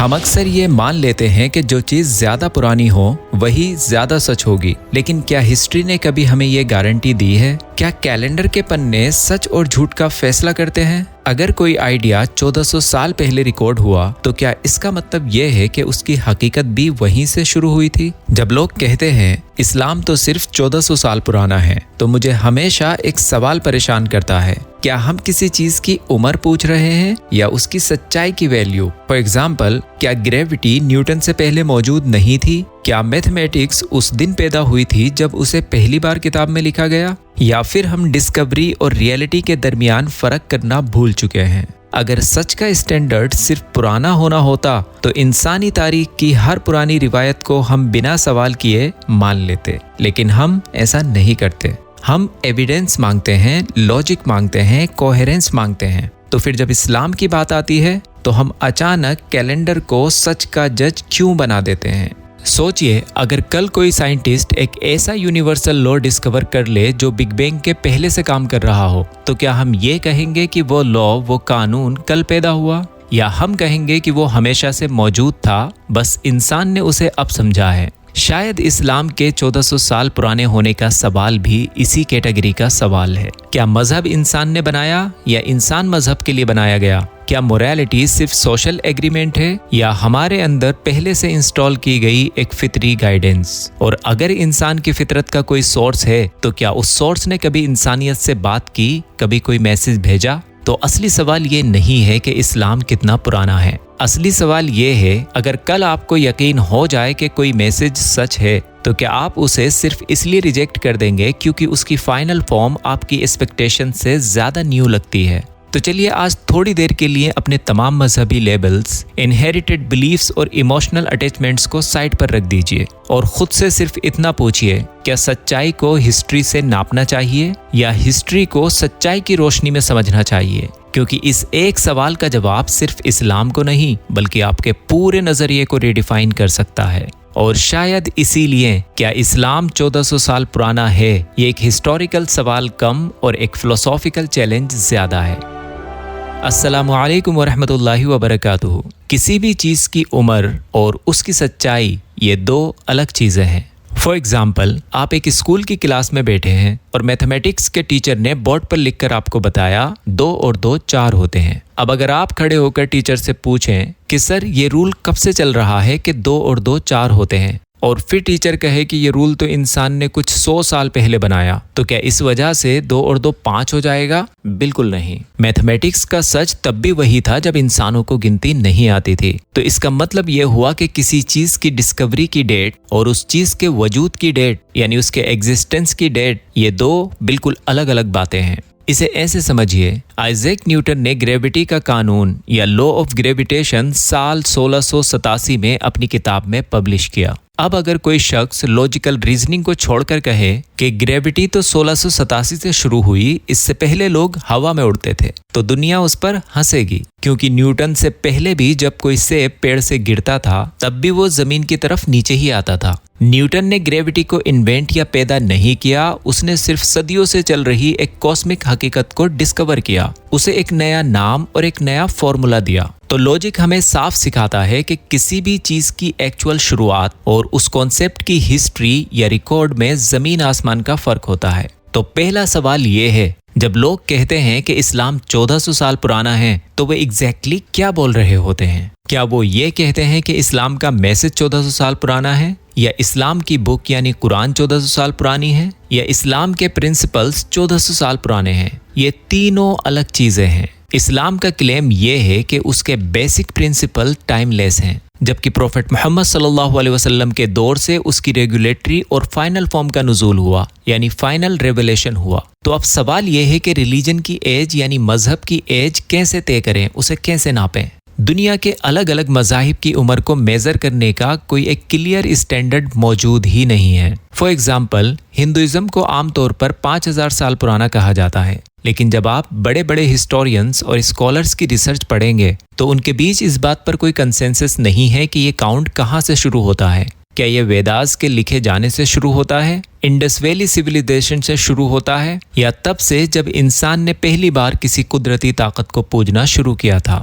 ہم اکثر یہ مان لیتے ہیں کہ جو چیز زیادہ پرانی ہو وہی زیادہ سچ ہوگی، لیکن کیا ہسٹری نے کبھی ہمیں یہ گارنٹی دی ہے؟ کیا کیلنڈر کے پنے سچ اور جھوٹ کا فیصلہ کرتے ہیں؟ اگر کوئی آئیڈیا 1400 سال پہلے ریکارڈ ہوا تو کیا اس کا مطلب یہ ہے کہ اس کی حقیقت بھی وہیں سے شروع ہوئی تھی؟ جب لوگ کہتے ہیں اسلام تو صرف 1400 سال پرانا ہے تو مجھے ہمیشہ ایک سوال پریشان کرتا ہے، کیا ہم کسی چیز کی عمر پوچھ رہے ہیں یا اس کی سچائی کی ویلیو؟ فار ایگزامپل، کیا گریوٹی نیوٹن سے پہلے موجود نہیں تھی؟ کیا میتھمیٹکس اس دن پیدا ہوئی تھی جب اسے پہلی بار کتاب میں لکھا گیا؟ یا پھر ہم ڈسکوری اور ریئلٹی کے درمیان فرق کرنا بھول چکے ہیں؟ اگر سچ کا اسٹینڈرڈ صرف پرانا ہونا ہوتا تو انسانی تاریخ کی ہر پرانی روایت کو ہم بنا سوال کیے مان لیتے، لیکن ہم ایسا نہیں کرتے۔ ہم ایویڈنس مانگتے ہیں، لاجک مانگتے ہیں، کوہیرنس مانگتے ہیں۔ تو پھر جب اسلام کی بات آتی ہے تو ہم اچانک کیلنڈر کو سچ کا جج کیوں بنا دیتے ہیں؟ سوچئے، اگر کل کوئی سائنٹسٹ ایک ایسا یونیورسل لا ڈسکور کر لے جو بگ بینگ کے پہلے سے کام کر رہا ہو، تو کیا ہم یہ کہیں گے کہ وہ لا، وہ قانون کل پیدا ہوا؟ یا ہم کہیں گے کہ وہ ہمیشہ سے موجود تھا، بس انسان نے اسے اب سمجھا ہے؟ شاید اسلام کے 1400 سال پرانے ہونے کا سوال بھی اسی کیٹیگری کا سوال ہے۔ کیا مذہب انسان نے بنایا یا انسان مذہب کے لیے بنایا گیا؟ کیا موریلٹی صرف سوشل ایگریمنٹ ہے یا ہمارے اندر پہلے سے انسٹال کی گئی ایک فطری گائیڈنس؟ اور اگر انسان کی فطرت کا کوئی سورس ہے تو کیا اس سورس نے کبھی انسانیت سے بات کی، کبھی کوئی میسج بھیجا؟ تو اصلی سوال یہ نہیں ہے کہ اسلام کتنا پرانا ہے، اصلی سوال یہ ہے، اگر کل آپ کو یقین ہو جائے کہ کوئی میسج سچ ہے تو کیا آپ اسے صرف اس لیے ریجیکٹ کر دیں گے کیونکہ اس کی فائنل فارم آپ کی ایکسپیکٹیشن سے زیادہ نیو لگتی ہے؟ تو چلیے آج تھوڑی دیر کے لیے اپنے تمام مذہبی لیبلز، انہیریٹڈ بلیفز اور ایموشنل اٹیچمنٹس کو سائڈ پر رکھ دیجئے اور خود سے صرف اتنا پوچھئے، کیا سچائی کو ہسٹری سے ناپنا چاہیے یا ہسٹری کو سچائی کی روشنی میں سمجھنا چاہیے؟ کیونکہ اس ایک سوال کا جواب صرف اسلام کو نہیں بلکہ آپ کے پورے نظریے کو ریڈیفائن کر سکتا ہے۔ اور شاید اسی لیے کیا اسلام 1400 سال پرانا ہے یہ ایک ہسٹوریکل سوال کم اور ایک فلسافیکل چیلنج زیادہ ہے۔ السلام علیکم ورحمۃ اللہ وبرکاتہ۔ کسی بھی چیز کی عمر اور اس کی سچائی یہ دو الگ چیزیں ہیں۔ فار ایگزامپل، آپ ایک اسکول کی کلاس میں بیٹھے ہیں اور میتھمیٹکس کے ٹیچر نے بورڈ پر لکھ کر آپ کو بتایا 2 اور 2 4 ہوتے ہیں۔ اب اگر آپ کھڑے ہو کر ٹیچر سے پوچھیں کہ سر یہ رول کب سے چل رہا ہے کہ 2 اور 2 4 ہوتے ہیں، اور پھر ٹیچر کہے کہ یہ رول تو انسان نے کچھ 100 سال پہلے بنایا، تو کیا اس وجہ سے 2 اور 2 5 ہو جائے گا؟ بالکل نہیں۔ میتھمیٹکس کا سچ تب بھی وہی تھا جب انسانوں کو گنتی نہیں آتی تھی۔ تو اس کا مطلب یہ ہوا کہ کسی چیز کی ڈسکوری کی ڈیٹ اور اس چیز کے وجود کی ڈیٹ یعنی اس کے ایگزسٹنس کی ڈیٹ، یہ دو بالکل الگ الگ باتیں ہیں۔ اسے ایسے سمجھیے، آئزیک نیوٹن نے گریوٹی کا قانون یا لا آف گریویٹیشن سال 1687 میں اپنی کتاب میں پبلش کیا۔ اب اگر کوئی شخص لاجیکل ریزننگ کو چھوڑ کر کہے کہ گریوٹی تو 1687 سے شروع ہوئی، اس سے پہلے لوگ ہوا میں اڑتے تھے، تو دنیا اس پر ہنسے گی، کیونکہ نیوٹن سے پہلے بھی جب کوئی سیب پیڑ سے گرتا تھا تب بھی وہ زمین کی طرف نیچے ہی آتا تھا۔ نیوٹن نے گریوٹی کو انوینٹ یا پیدا نہیں کیا، اس نے صرف صدیوں سے چل رہی ایک کاسمک حقیقت کو ڈسکور کیا، اسے ایک نیا نام اور ایک نیا فارمولا دیا۔ تو لاجک ہمیں صاف سکھاتا ہے کہ کسی بھی چیز کی ایکچوئل شروعات اور اس کانسیپٹ کی ہسٹری یا ریکارڈ میں زمین آسمان کا فرق ہوتا ہے۔ تو پہلا سوال یہ ہے، جب لوگ کہتے ہیں کہ اسلام 1400 سال پرانا ہے تو وہ ایگزیکٹلی کیا بول رہے ہوتے ہیں؟ کیا وہ یہ کہتے ہیں کہ اسلام کا میسج 1400 سال پرانا ہے، یا اسلام کی بک یعنی قرآن 1400 سال پرانی ہے، یا اسلام کے پرنسپلز 1400 سال پرانے ہیں؟ یہ تینوں الگ چیزیں ہیں۔ اسلام کا کلیم یہ ہے کہ اس کے بیسک پرنسپل ٹائم لیس ہیں، جبکہ پروفٹ محمد صلی اللہ علیہ وسلم کے دور سے اس کی ریگولیٹری اور فائنل فارم کا نزول ہوا، یعنی فائنل ریویلیشن ہوا۔ تو اب سوال یہ ہے کہ ریلیجن کی ایج یعنی مذہب کی ایج کیسے طے کریں، اسے کیسے ناپیں؟ دنیا کے الگ الگ مذاہب کی عمر کو میزر کرنے کا کوئی ایک کلیئر اسٹینڈرڈ موجود ہی نہیں ہے۔ فار ایگزامپل، ہندوازم کو عام طور پر 5000 سال پرانا کہا جاتا ہے، لیکن جب آپ بڑے بڑے ہسٹورینز اور اسکالرز کی ریسرچ پڑھیں گے تو ان کے بیچ اس بات پر کوئی کنسنسس نہیں ہے کہ یہ کاؤنٹ کہاں سے شروع ہوتا ہے۔ کیا یہ ویداز کے لکھے جانے سے شروع ہوتا ہے، انڈس ویلی سویلائزیشن سے شروع ہوتا ہے، یا تب سے جب انسان نے پہلی بار کسی قدرتی طاقت کو پوجنا شروع کیا تھا؟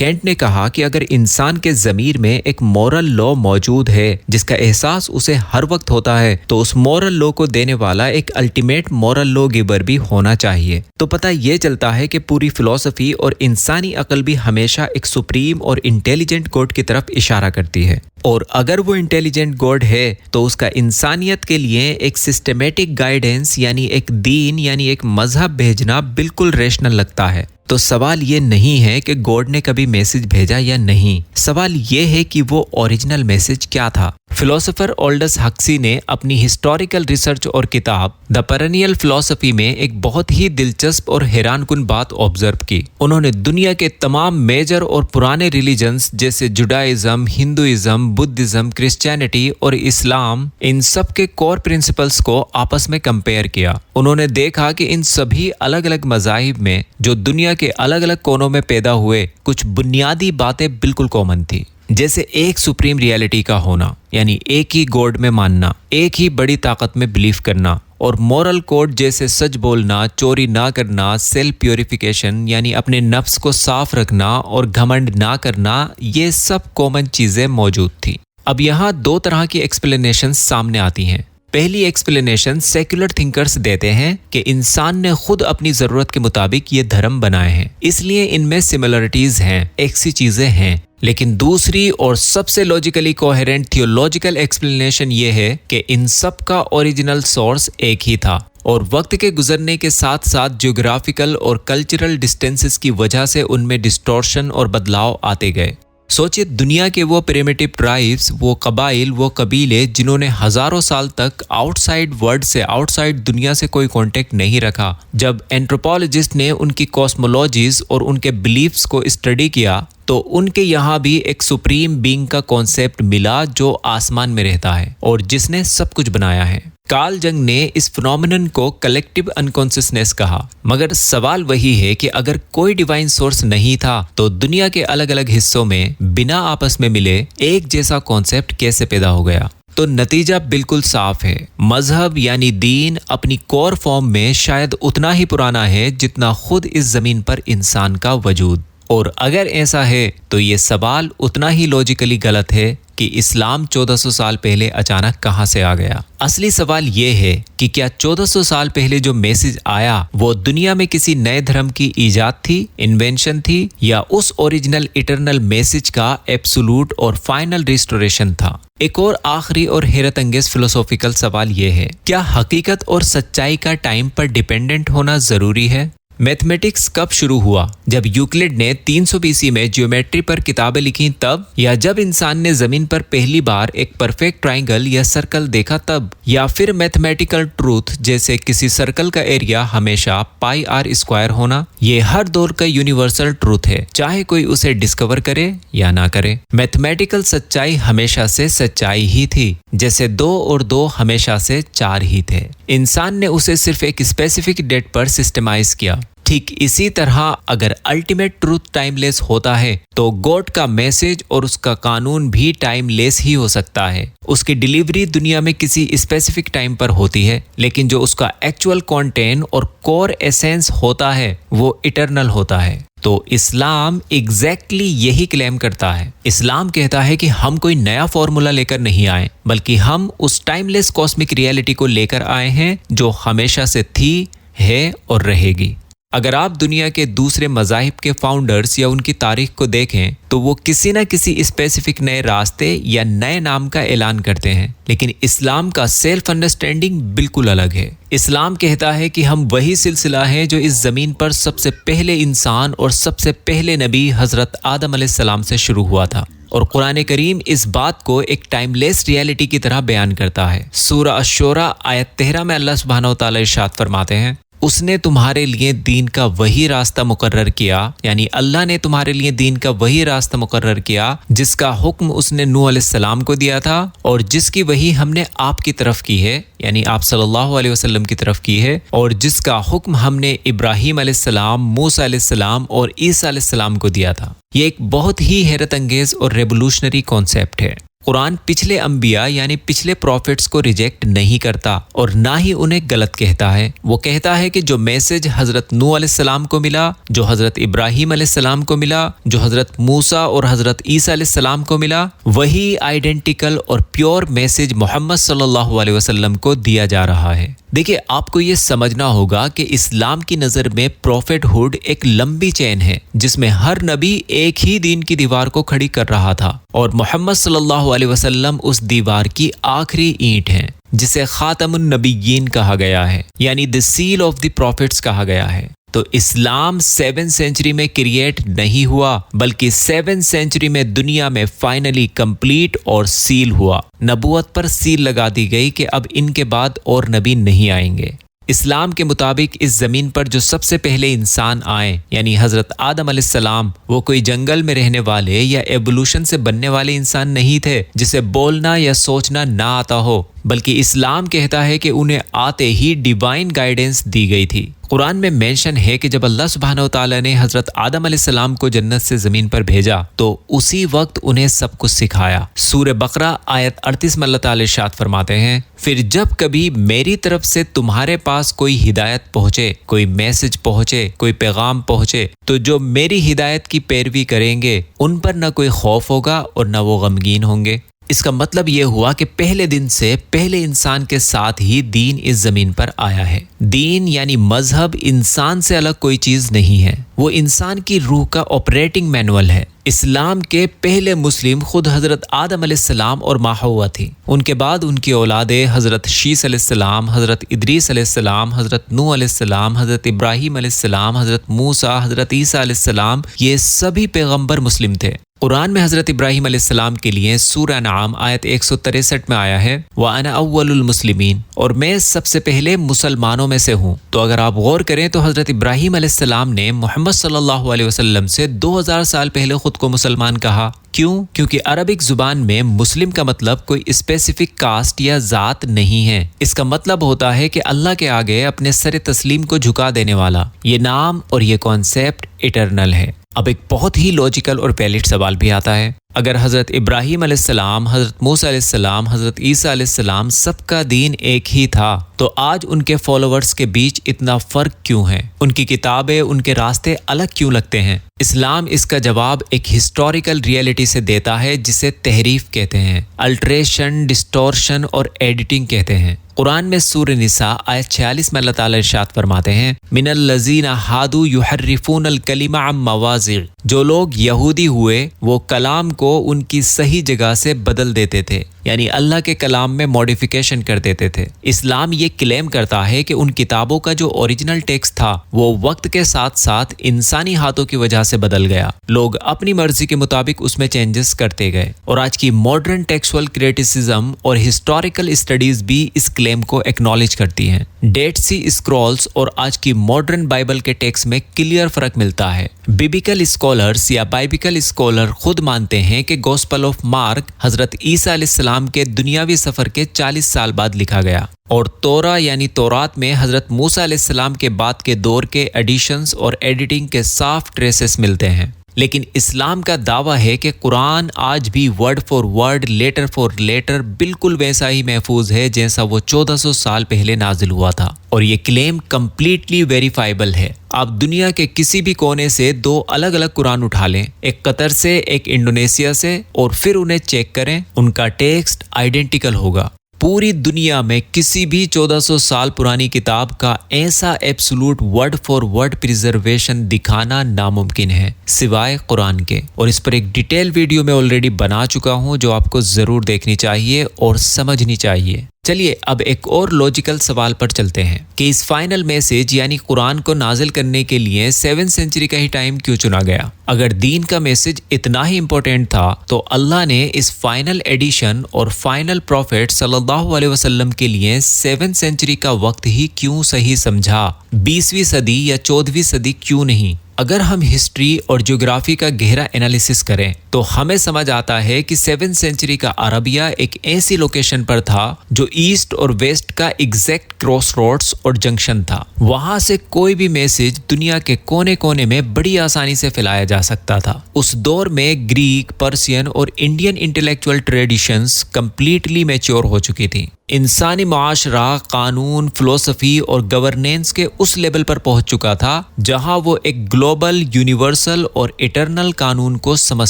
کینٹ نے کہا کہ اگر انسان کے ضمیر میں ایک مورل لا موجود ہے جس کا احساس اسے ہر وقت ہوتا ہے تو اس مورل لا کو دینے والا ایک الٹیمیٹ مورل لا گیور بھی ہونا چاہیے۔ تو پتہ یہ چلتا ہے کہ پوری فلسفی اور انسانی عقل بھی ہمیشہ ایک سپریم اور انٹیلیجنٹ گاڈ کی طرف اشارہ کرتی ہے، اور اگر وہ انٹیلیجنٹ گاڈ ہے تو اس کا انسانیت کے لیے ایک سسٹمیٹک گائیڈنس یعنی ایک دین یعنی ایک مذہب بھیجنا بالکل ریشنل لگتا ہے۔ تو سوال یہ نہیں ہے کہ گاڈ نے کبھی میسج بھیجا یا نہیں، سوال یہ ہے کہ وہ اوریجنل میسج کیا تھا۔ فلسفر آلڈس ہکسی نے اپنی ہسٹوریکل ریسرچ اور کتاب دا پیرینیل فلسفی میں ایک بہت ہی دلچسپ اور حیران کن بات آبزرو کی۔ انہوں نے دنیا کے تمام میجر اور پرانے ریلیجنز جیسے جوڈائزم، ہندوازم، بدھزم، کرسچینٹی اور اسلام، ان سب کے کور پرنسپلز کو آپس میں کمپیئر کیا۔ انہوں نے دیکھا کہ ان سبھی الگ الگ مذاہب میں جو دنیا کے الگ الگ کونوں میں پیدا ہوئے کچھ بنیادی باتیں بالکل کامن تھی، جیسے ایک سپریم ریالٹی کا ہونا یعنی ایک ہی گاڈ میں ماننا، ایک ہی بڑی طاقت میں بلیف کرنا، اور مورل کوڈ جیسے سچ بولنا، چوری نہ کرنا، سیلف پیوریفیکیشن یعنی اپنے نفس کو صاف رکھنا اور گھمنڈ نہ کرنا، یہ سب کامن چیزیں موجود تھیں۔ اب یہاں دو طرح کی ایکسپلینیشن سامنے آتی ہیں۔ پہلی ایکسپلینیشن سیکولر تھنکرز دیتے ہیں کہ انسان نے خود اپنی ضرورت کے مطابق یہ دھرم بنائے ہیں، اس لیے ان میں سملرٹیز ہیں، ایک سی چیزیں ہیں۔ لیکن دوسری اور سب سے لاجیکلی کوہیرنٹ تھیولوجیکل ایکسپلینیشن یہ ہے کہ ان سب کا اوریجنل سورس ایک ہی تھا، اور وقت کے گزرنے کے ساتھ ساتھ جیوگرافیکل اور کلچرل ڈسٹینسز کی وجہ سے ان میں ڈسٹورشن اور بدلاؤ آتے گئے۔ سوچئے دنیا کے وہ پریمیٹیو ٹرائبس، وہ قبائل، وہ قبیلے جنہوں نے ہزاروں سال تک آؤٹ سائڈ ورلڈ سے، آؤٹ سائڈ دنیا سے کوئی کانٹیکٹ نہیں رکھا، جب اینتھروپولوجسٹ نے ان کی کاسمولوجیز اور ان کے بلیفز کو اسٹڈی کیا تو ان کے یہاں بھی ایک سپریم بینگ کا کانسیپٹ ملا جو آسمان میں رہتا ہے اور جس نے سب کچھ بنایا ہے۔ کارل جنگ نے اس فنومینن کو کلیکٹیو انکانشسنس کہا، مگر سوال وہی ہے کہ اگر کوئی ڈیوائن سورس نہیں تھا تو دنیا کے الگ الگ حصوں میں بنا آپس میں ملے ایک جیسا کانسیپٹ کیسے پیدا ہو گیا؟ تو نتیجہ بالکل صاف ہے، مذہب یعنی دین اپنی کور فارم میں شاید اتنا ہی پرانا ہے جتنا خود اس زمین پر انسان کا وجود، اور اگر ایسا ہے تو یہ سوال اتنا ہی لاجیکلی غلط ہے کہ اسلام 1400 سال پہلے اچانک کہاں سے آ گیا۔ اصلی سوال یہ ہے کہ کیا 1400 سال پہلے جو میسج آیا وہ دنیا میں کسی نئے دھرم کی ایجاد تھی، انوینشن تھی، یا اس اوریجنل ایٹرنل میسج کا ایبسولوٹ اور فائنل ریسٹوریشن تھا؟ ایک اور آخری اور حیرت انگیز فلسفیکل سوال یہ ہے، کیا حقیقت اور سچائی کا ٹائم پر ڈیپینڈنٹ ہونا ضروری ہے؟ میتھمیٹکس کب شروع ہوا؟ جب یوکلڈ نے 300 BC میں جیومیٹری پر کتابیں لکھی تب، یا جب انسان نے زمین پر پہلی بار ایک پرفیکٹ ٹرائنگل یا سرکل دیکھا تب، یا پھر میتھمیٹیکل ٹروتھ جیسے کسی سرکل کا ایریا ہمیشہ پائی آر اسکوائر ہونا؟ یہ ہر دور کا یونیورسل ٹروتھ ہے، چاہے کوئی اسے ڈسکور کرے یا نہ کرے۔ میتھمیٹیکل سچائی ہمیشہ سے سچائی ہی تھی، جیسے 2 اور 2 ہمیشہ سے 4 ہی تھے۔ انسان نے اسے صرف ایک اسپیسیفک ڈیٹ پر سسٹمائز کیا۔ ٹھیک اسی طرح اگر الٹیمیٹ ٹروتھ ٹائم لیس ہوتا ہے تو گاڈ کا میسج اور اس کا قانون بھی ٹائم لیس ہی ہو سکتا ہے۔ اس کی ڈیلیوری دنیا میں کسی اسپیسیفک ٹائم پر ہوتی ہے، لیکن جو اس کا ایکچوئل کانٹینٹ اور کور ایسنس ہوتا ہے وہ ایٹرنل ہوتا ہے۔ تو اسلام ایگزیکٹلی یہی کلیم کرتا ہے۔ اسلام کہتا ہے کہ ہم کوئی نیا فارمولا لے کر نہیں آئے، بلکہ ہم اس ٹائم لیس کاسمک ریالٹی کو لے کر آئے ہیں جو ہمیشہ سے تھی، ہے اور رہے گی۔ اگر آپ دنیا کے دوسرے مذاہب کے فاؤنڈرز یا ان کی تاریخ کو دیکھیں تو وہ کسی نہ کسی اسپیسیفک نئے راستے یا نئے نام کا اعلان کرتے ہیں، لیکن اسلام کا سیلف انڈرسٹینڈنگ بالکل الگ ہے۔ اسلام کہتا ہے کہ ہم وہی سلسلہ ہیں جو اس زمین پر سب سے پہلے انسان اور سب سے پہلے نبی حضرت آدم علیہ السلام سے شروع ہوا تھا، اور قرآن کریم اس بات کو ایک ٹائم لیس ریالٹی کی طرح بیان کرتا ہے۔ سورہ الشورى آیت 13 میں اللہ سبحانہ و تعالی ارشاد فرماتے ہیں، اس نے تمہارے لیے دین کا وہی راستہ مقرر کیا، یعنی اللہ نے تمہارے لیے دین کا وہی راستہ مقرر کیا جس کا حکم اس نے نوح علیہ السلام کو دیا تھا، اور جس کی وہی ہم نے آپ کی طرف کی ہے، یعنی آپ صلی اللہ علیہ وسلم کی طرف کی ہے، اور جس کا حکم ہم نے ابراہیم علیہ السلام، موسیٰ علیہ السلام اور عیسیٰ علیہ السلام کو دیا تھا۔ یہ ایک بہت ہی حیرت انگیز اور ریولوشنری کانسیپٹ ہے۔ قرآن پچھلے انبیاء یعنی پچھلے پروفٹس کو ریجیکٹ نہیں کرتا اور نہ ہی انہیں غلط کہتا ہے۔ وہ کہتا ہے کہ جو میسج حضرت نوح علیہ السلام کو ملا، جو حضرت ابراہیم علیہ السلام کو ملا، جو حضرت موسیٰ اور حضرت عیسیٰ علیہ السلام کو ملا، وہی آئیڈینٹیکل اور پیور میسج محمد صلی اللہ علیہ وسلم کو دیا جا رہا ہے۔ دیکھیں، آپ کو یہ سمجھنا ہوگا کہ اسلام کی نظر میں پروفٹ ہوڈ ایک لمبی چین ہے جس میں ہر نبی ایک ہی دین کی دیوار کو کھڑی کر رہا تھا، اور محمد صلی اللہ علیہ وسلم اس دیوار کی آخری اینٹ ہیں جسے خاتم النبیین کہا گیا ہے، یعنی the seal of the prophets کہا گیا ہے۔ تو اسلام 7 سینچری میں کریٹ نہیں ہوا، بلکہ 7 سینچری میں دنیا میں فائنلی کمپلیٹ اور سیل ہوا۔ نبوت پر سیل لگا دی گئی کہ اب ان کے بعد اور نبی نہیں آئیں گے۔ اسلام کے مطابق اس زمین پر جو سب سے پہلے انسان آئے یعنی حضرت آدم علیہ السلام، وہ کوئی جنگل میں رہنے والے یا ایوولوشن سے بننے والے انسان نہیں تھے جسے بولنا یا سوچنا نہ آتا ہو، بلکہ اسلام کہتا ہے کہ انہیں آتے ہی ڈیوائن گائیڈنس دی گئی تھی۔ قرآن میں مینشن ہے کہ جب اللہ سبحانہ و تعالیٰ نے حضرت آدم علیہ السلام کو جنت سے زمین پر بھیجا تو اسی وقت انہیں سب کچھ سکھایا۔ سورہ بقرہ آیت 38 میں اللہ تعالیٰ ارشاد فرماتے ہیں، پھر جب کبھی میری طرف سے تمہارے پاس کوئی ہدایت پہنچے، کوئی میسج پہنچے، کوئی پیغام پہنچے، تو جو میری ہدایت کی پیروی کریں گے ان پر نہ کوئی خوف ہوگا اور نہ وہ غمگین ہوں گے۔ اس کا مطلب یہ ہوا کہ پہلے دن سے پہلے انسان کے ساتھ ہی دین اس زمین پر آیا ہے۔ دین یعنی مذہب انسان سے الگ کوئی چیز نہیں ہے، وہ انسان کی روح کا آپریٹنگ مینول ہے۔ اسلام کے پہلے مسلم خود حضرت آدم علیہ السلام اور ماں حوا تھی، ان کے بعد ان کی اولادیں حضرت شیس علیہ السلام، حضرت ادریس علیہ السلام، حضرت نوح علیہ السلام، حضرت ابراہیم علیہ السلام، حضرت موسیٰ، حضرت عیسیٰ علیہ السلام، یہ سبھی پیغمبر مسلم تھے۔ قرآن میں حضرت ابراہیم علیہ السلام کے لیے سورہ انعام آیت 163 میں آیا ہے، وَأَنَا أَوَّلُ الْمُسْلِمِينَ، اور میں سب سے پہلے مسلمانوں میں سے ہوں۔ تو اگر آپ غور کریں تو حضرت ابراہیم علیہ السلام نے محمد صلی اللہ علیہ وسلم سے 2000 سال پہلے خود کو مسلمان کہا۔ کیوں؟ کیونکہ عربک زبان میں مسلم کا مطلب کوئی اسپیسیفک کاسٹ یا ذات نہیں ہے، اس کا مطلب ہوتا ہے کہ اللہ کے آگے اپنے سر تسلیم کو جھکا دینے والا۔ یہ نام اور یہ کانسیپٹ ایٹرنل ہے۔ اب ایک بہت ہی لاجیکل اور ویلڈ سوال بھی آتا ہے، اگر حضرت ابراہیم علیہ السلام، حضرت موسیٰ علیہ السلام، حضرت عیسیٰ علیہ السلام سب کا دین ایک ہی تھا، تو آج ان کے فالوورز کے بیچ اتنا فرق کیوں ہے؟ ان کی کتابیں، ان کے راستے الگ کیوں لگتے ہیں؟ اسلام اس کا جواب ایک ہسٹوریکل ریئلٹی سے دیتا ہے جسے تحریف کہتے ہیں، الٹریشن، ڈسٹورشن اور ایڈیٹنگ کہتے ہیں۔ قرآن میں سورہ نساء آیت 46 میں اللہ تعالیٰ ارشاد فرماتے ہیں، من الذین ہادوا یحرفون الکلم عن مواضع، جو لوگ یہودی ہوئے وہ کلام کو ان کی صحیح جگہ سے بدل دیتے تھے، یعنی اللہ کے کلام میں موڈیفیکیشن کر دیتے تھے۔ اسلام یہ کلیم کرتا ہے کہ ان کتابوں کا جو اوریجنل ٹیکسٹ تھا وہ وقت کے ساتھ ساتھ انسانی ہاتھوں کی وجہ سے بدل گیا، لوگ اپنی مرضی کے مطابق اس میں چینجز کرتے گئے، اور آج کی ماڈرن ٹیکسچوئل کریٹیسزم اور ہسٹوریکل اسٹڈیز بھی اس کلیم کو ایکنالج کرتی ہیں۔ ڈیڈ سی اسکرولز اور آج کی ماڈرن بائبل کے ٹیکسٹ میں کلیئر فرق ملتا ہے۔ بیبیکل اسکالرز یا بائبیکل اسکالر خود مانتے ہیں کہ گوسپل آف مارک حضرت عیسیٰ علیہ السلام کے دنیاوی سفر کے 40 سال بعد لکھا گیا، اور تورا یعنی تورات میں حضرت موسیٰ علیہ السلام کے بعد کے دور کے ایڈیشنز اور ایڈیٹنگ کے صاف ٹریسز ملتے ہیں۔ لیکن اسلام کا دعویٰ ہے کہ قرآن آج بھی word for word, letter for letter بالکل ویسا ہی محفوظ ہے جیسا وہ 1400 سال پہلے نازل ہوا تھا، اور یہ کلیم کمپلیٹلی ویریفائبل ہے۔ آپ دنیا کے کسی بھی کونے سے 2 الگ الگ قرآن اٹھا لیں، ایک قطر سے، ایک انڈونیشیا سے، اور پھر انہیں چیک کریں، ان کا ٹیکسٹ آئیڈینٹیکل ہوگا۔ پوری دنیا میں کسی بھی 1400 سال پرانی کتاب کا ایسا absolute word for word preservation دکھانا ناممکن ہے سوائے قرآن کے، اور اس پر ایک ڈیٹیل ویڈیو میں آلریڈی بنا چکا ہوں جو آپ کو ضرور دیکھنی چاہیے اور سمجھنی چاہیے۔ چلیے اب ایک اور لاجیکل سوال پر چلتے ہیں کہ اس فائنل میسج یعنی قرآن کو نازل کرنے کے لیے 7 سینچری کا ہی ٹائم کیوں چنا گیا؟ اگر دین کا میسج اتنا ہی امپورٹنٹ تھا تو اللہ نے اس فائنل ایڈیشن اور فائنل پروفٹ صلی اللہ علیہ وسلم کے لیے 7 سینچری کا وقت ہی کیوں صحیح سمجھا؟ 20ویں صدی یا 14ویں صدی کیوں نہیں؟ اگر ہم ہسٹری اور جغرافی کا گہرا انالیسس کریں تو ہمیں سمجھ آتا ہے کہ 7 سینچری کا عربیہ ایک ایسی لوکیشن پر تھا جو ایسٹ اور ویسٹ کا ایگزیکٹ کراس روڈز اور جنکشن تھا۔ وہاں سے کوئی بھی میسج دنیا کے کونے کونے میں بڑی آسانی سے پھیلایا جا سکتا تھا۔ اس دور میں گریک، پرشین اور Indian intellectual traditions completely mature ہو چکی تھیں۔ انسانی معاشرہ قانون، فلسفی اور گورننس کے اس لیول پر پہنچ چکا تھا جہاں وہ ایک گلوبل، یونیورسل اور ایٹرنل قانون کو سمجھ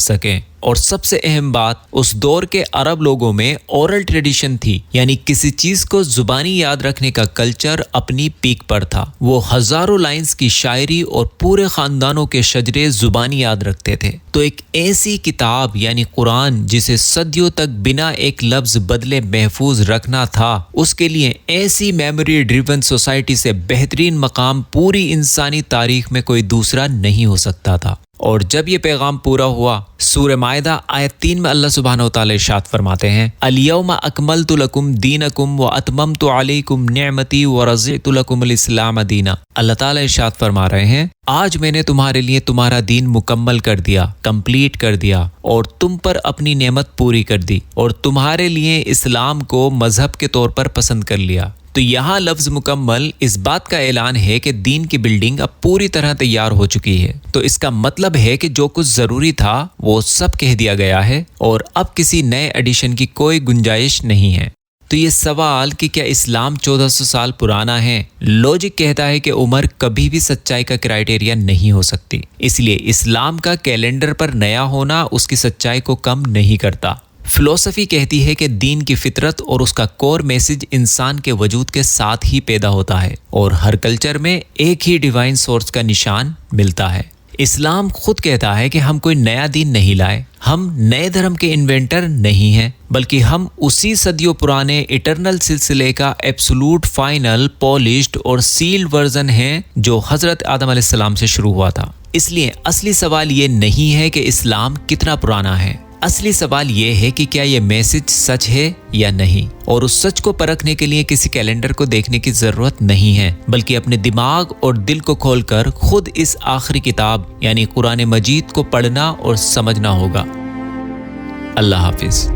سکیں۔ اور سب سے اہم بات، اس دور کے عرب لوگوں میں اورل ٹریڈیشن تھی، یعنی کسی چیز کو زبانی یاد رکھنے کا کلچر اپنی پیک پر تھا۔ وہ ہزاروں لائنز کی شاعری اور پورے خاندانوں کے شجرے زبانی یاد رکھتے تھے۔ تو ایک ایسی کتاب یعنی قرآن جسے صدیوں تک بنا ایک لفظ بدلے محفوظ رکھنا تھا، اس کے لیے ایسی میموری ڈریون سوسائٹی سے بہترین مقام پوری انسانی تاریخ میں کوئی دوسرا نہیں ہو سکتا تھا۔ اور جب یہ پیغام پورا ہوا، سورہ مائدہ آیت 3 میں اللہ سبحانہ وتعالی ارشاد فرماتے ہیں، الیوم اکملت لکم دینکم واتممت علیکم نعمتی ورضیت لکم الاسلام دینا۔ اللہ تعالی ارشاد فرما رہے ہیں، آج میں نے تمہارے لیے تمہارا دین مکمل کر دیا، کمپلیٹ کر دیا، اور تم پر اپنی نعمت پوری کر دی، اور تمہارے لیے اسلام کو مذہب کے طور پر پسند کر لیا۔ تو یہاں لفظ مکمل اس بات کا اعلان ہے کہ دین کی بلڈنگ اب پوری طرح تیار ہو چکی ہے۔ تو اس کا مطلب ہے کہ جو کچھ ضروری تھا وہ سب کہہ دیا گیا ہے، اور اب کسی نئے ایڈیشن کی کوئی گنجائش نہیں ہے۔ تو یہ سوال کہ کیا اسلام 1400 سال پرانا ہے، لوجک کہتا ہے کہ عمر کبھی بھی سچائی کا کرائیٹیریا نہیں ہو سکتی۔ اس لیے اسلام کا کیلنڈر پر نیا ہونا اس کی سچائی کو کم نہیں کرتا۔ فلسفی کہتی ہے کہ دین کی فطرت اور اس کا کور میسج انسان کے وجود کے ساتھ ہی پیدا ہوتا ہے، اور ہر کلچر میں ایک ہی ڈیوائن سورس کا نشان ملتا ہے۔ اسلام خود کہتا ہے کہ ہم کوئی نیا دین نہیں لائے، ہم نئے دھرم کے انوینٹر نہیں ہیں، بلکہ ہم اسی صدیوں پرانے ایٹرنل سلسلے کا ایبسولوٹ، فائنل، پالشڈ اور سیلڈ ورژن ہیں جو حضرت آدم علیہ السلام سے شروع ہوا تھا۔ اس لیے اصلی سوال یہ نہیں ہے کہ اسلام کتنا پرانا ہے، اصلی سوال یہ ہے کہ کیا یہ میسج سچ ہے یا نہیں۔ اور اس سچ کو پرکھنے کے لیے کسی کیلنڈر کو دیکھنے کی ضرورت نہیں ہے، بلکہ اپنے دماغ اور دل کو کھول کر خود اس آخری کتاب یعنی قرآن مجید کو پڑھنا اور سمجھنا ہوگا۔ اللہ حافظ۔